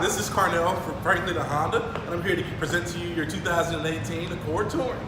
this is Carnel from Franklin Honda, and I'm here to present to you your 2018 Accord Touring.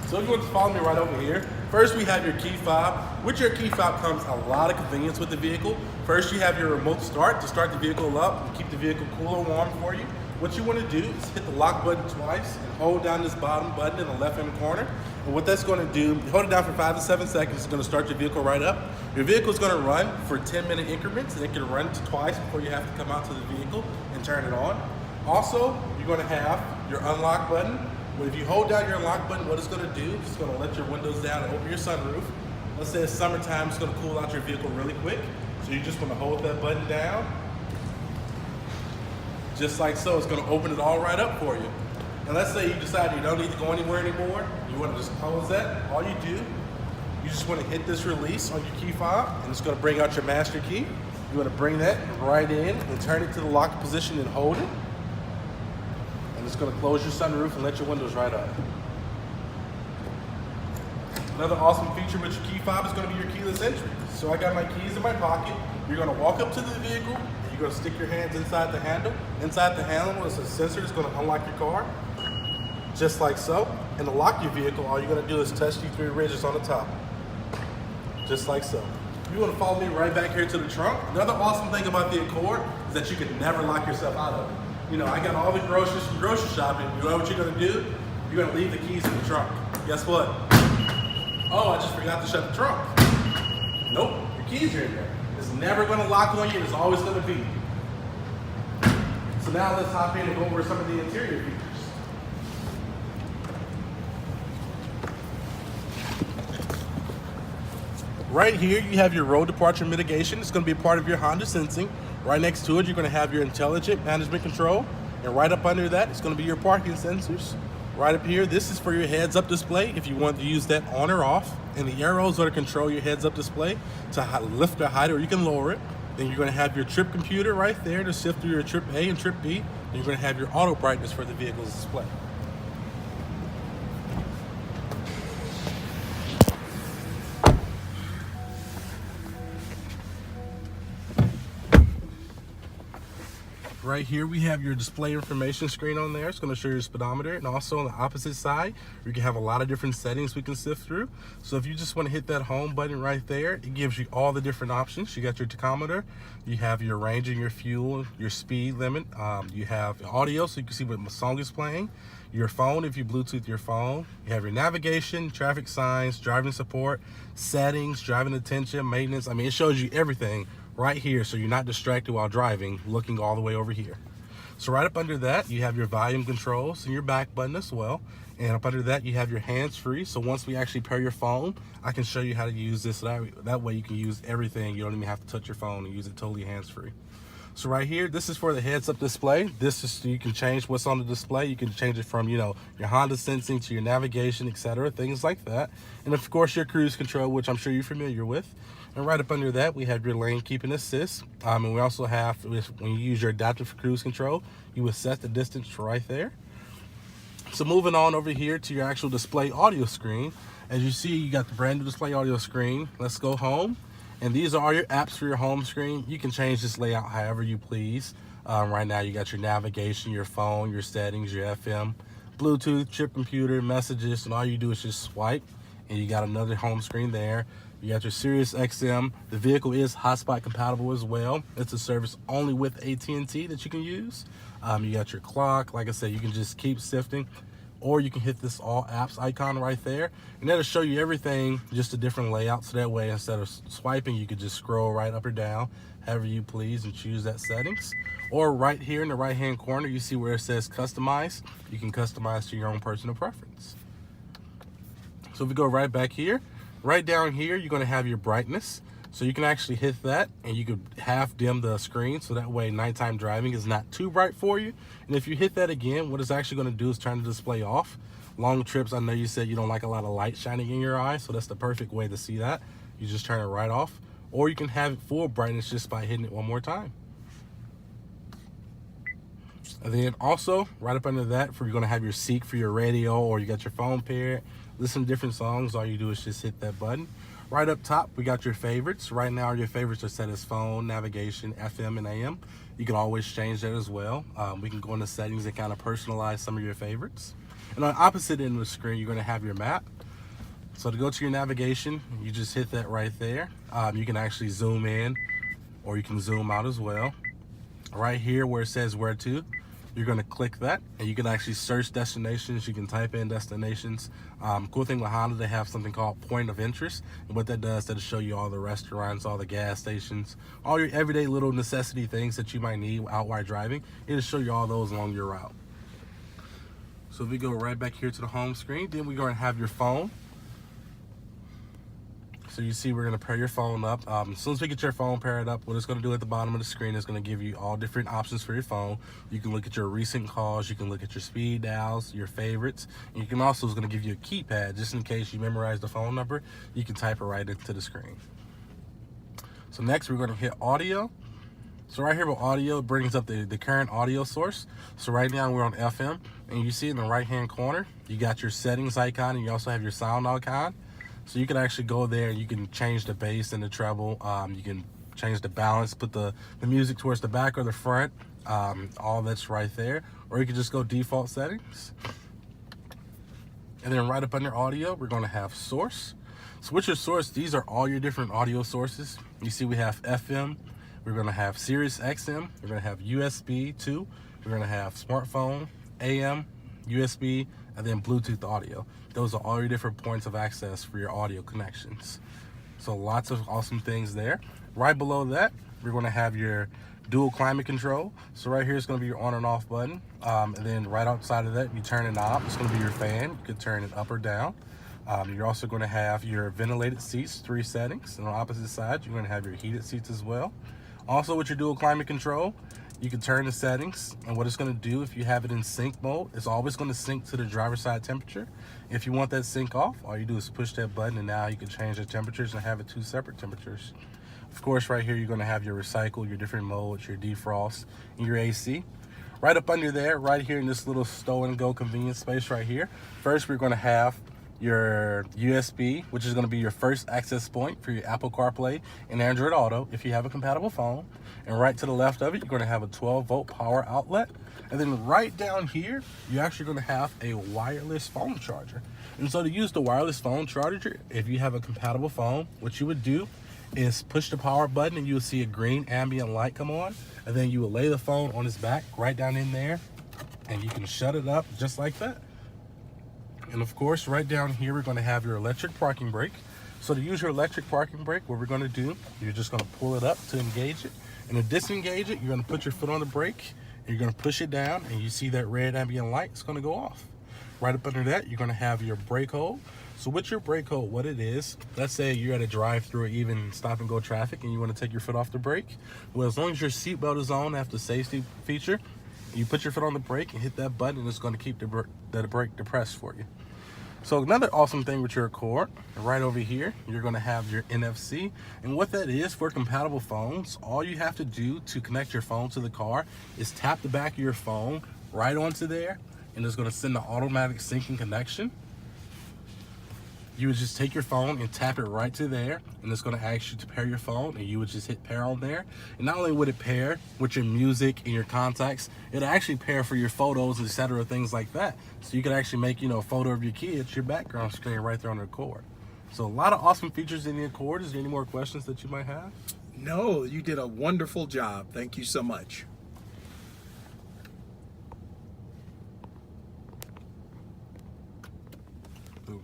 So if you want to follow me right over here, first we have your key fob. With your key fob comes a lot of convenience with the vehicle. First you have your remote start to start the vehicle up and keep the vehicle cool or warm for you. What you want to do is hit the lock button twice and hold down this bottom button in the left-hand corner. And what that's going to do, hold it down for 5 to 7 seconds, it's going to start your vehicle right up. Your vehicle is going to run for 10-minute increments, and it can run to twice before you have to come out to the vehicle and turn it on. Also, you're going to have your unlock button. If you hold down your unlock button, what it's going to do, it's going to let your windows down and open your sunroof. Let's say it's summertime, it's going to cool out your vehicle really quick. So you just want to hold that button down. Just like so, it's going to open it all right up for you. And let's say you decide you don't need to go anywhere anymore. You want to just close that. All you do, you just want to hit this release on your key fob, and it's going to bring out your master key. You want to bring that right in and turn it to the lock position and hold it. And it's going to close your sunroof and let your windows right up. Another awesome feature with your key fob is going to be your keyless entry. So I got my keys in my pocket. You're going to walk up to the vehicle, and you're going to stick your hands inside the handle. Inside the handle is a sensor that's going to unlock your car, just like so. And to lock your vehicle, all you're going to do is touch these 3 ridges on the top, just like so. You want to follow me right back here to the trunk. Another awesome thing about the Accord is that you can never lock yourself out of it. You know, I got all the groceries from grocery shopping. You know what you're going to do? You're going to leave the keys in the trunk. Guess what? Oh, I just forgot to shut the trunk. Nope, your keys are in there. It's never going to lock on you. It's always going to be. So now let's hop in and go over some of the interior features. Right here, you have your road departure mitigation. It's going to be a part of your Honda Sensing. Right next to it, you're going to have your intelligent management control. And right up under that, it's going to be your parking sensors. Right up here, this is for your heads-up display if you want to use that on or off. And the arrows are to control your heads-up display to lift or hide, or you can lower it. Then you're going to have your trip computer right there to sift through your trip A and trip B. And you're going to have your auto brightness for the vehicle's display. Right here we have your display information screen on there. It's going to show your speedometer, and also on the opposite side you can have a lot of different settings we can sift through. So if you just want to hit that home button right there, it gives you all the different options. You got your tachometer, you have your range and your fuel, your speed limit, you have audio so you can see what song is playing, your phone if you Bluetooth your phone, you have your navigation, traffic signs, driving support, settings, driving attention, maintenance. I mean, it shows you everything right here, so you're not distracted while driving, looking all the way over here. So right up under that, you have your volume controls and your back button as well. And up under that, you have your hands-free. So once we actually pair your phone, I can show you how to use this. That way you can use everything. You don't even have to touch your phone and use it totally hands-free. So right here, this is for the heads-up display. This is so you can change what's on the display. You can change it from, you know, your Honda Sensing to your navigation, etc., things like that. And of course, your cruise control, which I'm sure you're familiar with. And right up under that, we have your lane keeping assist. And we also have, when you use your adaptive cruise control, you would set the distance right there. So moving on over here to your actual display audio screen. As you see, you got the brand new display audio screen. Let's go home. And these are all your apps for your home screen. You can change this layout however you please. Right now, you got your navigation, your phone, your settings, your FM, Bluetooth, trip computer, messages, and all you do is just swipe. And you got another home screen there. You got your Sirius XM. The vehicle is hotspot compatible as well. It's a service only with AT&T that you can use. You got your clock. Like I said, you can just keep sifting, or you can hit this all apps icon right there, and that'll show you everything, just a different layout. So that way, instead of swiping, you could just scroll right up or down, however you please, and choose that settings. Or right here in the right-hand corner, you see where it says customize. You can customize to your own personal preference. So if we go right back here, right down here, you're going to have your brightness. So you can actually hit that, and you could half dim the screen, so that way nighttime driving is not too bright for you. And if you hit that again, what it's actually going to do is turn the display off. Long trips, I know you said you don't like a lot of light shining in your eyes, so that's the perfect way to see that. You just turn it right off. Or you can have it full brightness just by hitting it one more time. And then also, right up under that, you're going to have your seek for your radio, or you got your phone paired, listen to different songs. All you do is just hit that button. Right up top, we got your favorites. Right now, your favorites are set as phone, navigation, FM, and AM. You can always change that as well. We can go into settings and kind of personalize some of your favorites. And on the opposite end of the screen, you're going to have your map. So to go to your navigation, you just hit that right there. You can actually zoom in or you can zoom out as well. Right here where it says where to, you're going to click that and you can actually search destinations. You can type in destinations. Cool thing with Honda, they have something called point of interest, and what that does, that'll show you all the restaurants, all the gas stations, all your everyday little necessity things that you might need out while driving. It'll show you all those along your route. So if we go right back here to the home screen, then we're going to have your phone. So you see we're going to pair your phone up. As soon as we get your phone paired up, what it's going to do at the bottom of the screen is going to give you all different options for your phone. You can look at your recent calls, you can look at your speed dials, your favorites, and you can also, it's going to give you a keypad just in case you memorize the phone number. You can type it right into the screen. So next we're going to hit audio. So right here with audio, it brings up the current audio source. So right now we're on FM, and you see in the right hand corner, you got your settings icon, and you also have your sound icon. So you can actually go there and you can change the bass and the treble. You can change the balance, put the music towards the back or the front. All that's right there. Or you can just go default settings. And then right up under audio, we're going to have source. So with your source, these are all your different audio sources. You see we have FM. We're going to have Sirius XM. We're going to have USB 2. We're going to have smartphone, AM, USB, and then Bluetooth audio. Those are all your different points of access for your audio connections. So lots of awesome things there. Right below that, we're going to have your dual climate control. So right here is going to be your on and off button. And then right outside of that, you turn a knob. It's going to be your fan. You can turn it up or down. You're also going to have your ventilated seats, 3 settings. And on the opposite side, you're going to have your heated seats as well. Also with your dual climate control, you can turn the settings, and what it's going to do, if you have it in sync mode, it's always going to sync to the driver's side temperature. If you want that sync off, all you do is push that button, and now you can change the temperatures and have it 2 separate temperatures. Of course, right here, you're going to have your recycle, your different modes, your defrost, and your AC. Right up under there, right here in this little stow and go convenience space right here, first we're going to have your USB, which is going to be your first access point for your Apple CarPlay and Android Auto if you have a compatible phone. And right to the left of it, you're going to have a 12-volt power outlet. And then right down here, you're actually going to have a wireless phone charger. And so to use the wireless phone charger, if you have a compatible phone, what you would do is push the power button and you'll see a green ambient light come on. And then you will lay the phone on its back right down in there, and you can shut it up just like that. And of course, right down here, we're going to have your electric parking brake. So to use your electric parking brake, what we're going to do, you're just going to pull it up to engage it. And to disengage it, you're going to put your foot on the brake, and you're going to push it down, and you see that red ambient light, it's going to go off. Right up under that, you're going to have your brake hold. So with your brake hold, what it is, let's say you're at a drive-through or even stop and go traffic, and you want to take your foot off the brake. Well, as long as your seatbelt is on, after the safety feature, you put your foot on the brake and hit that button, and it's going to keep the brake depressed for you. So another awesome thing with your Accord, right over here, you're going to have your NFC. And what that is for compatible phones, all you have to do to connect your phone to the car is tap the back of your phone right onto there, and it's going to send an automatic syncing connection. You would just take your phone and tap it right to there, and it's going to ask you to pair your phone, and you would just hit pair on there. And not only would it pair with your music and your contacts, it'll actually pair for your photos, etc., things like that. So you can actually make, a photo of your kids, your background screen right there on the Accord. So a lot of awesome features in the Accord. Is there any more questions that you might have? No, you did a wonderful job. Thank you so much. Ooh.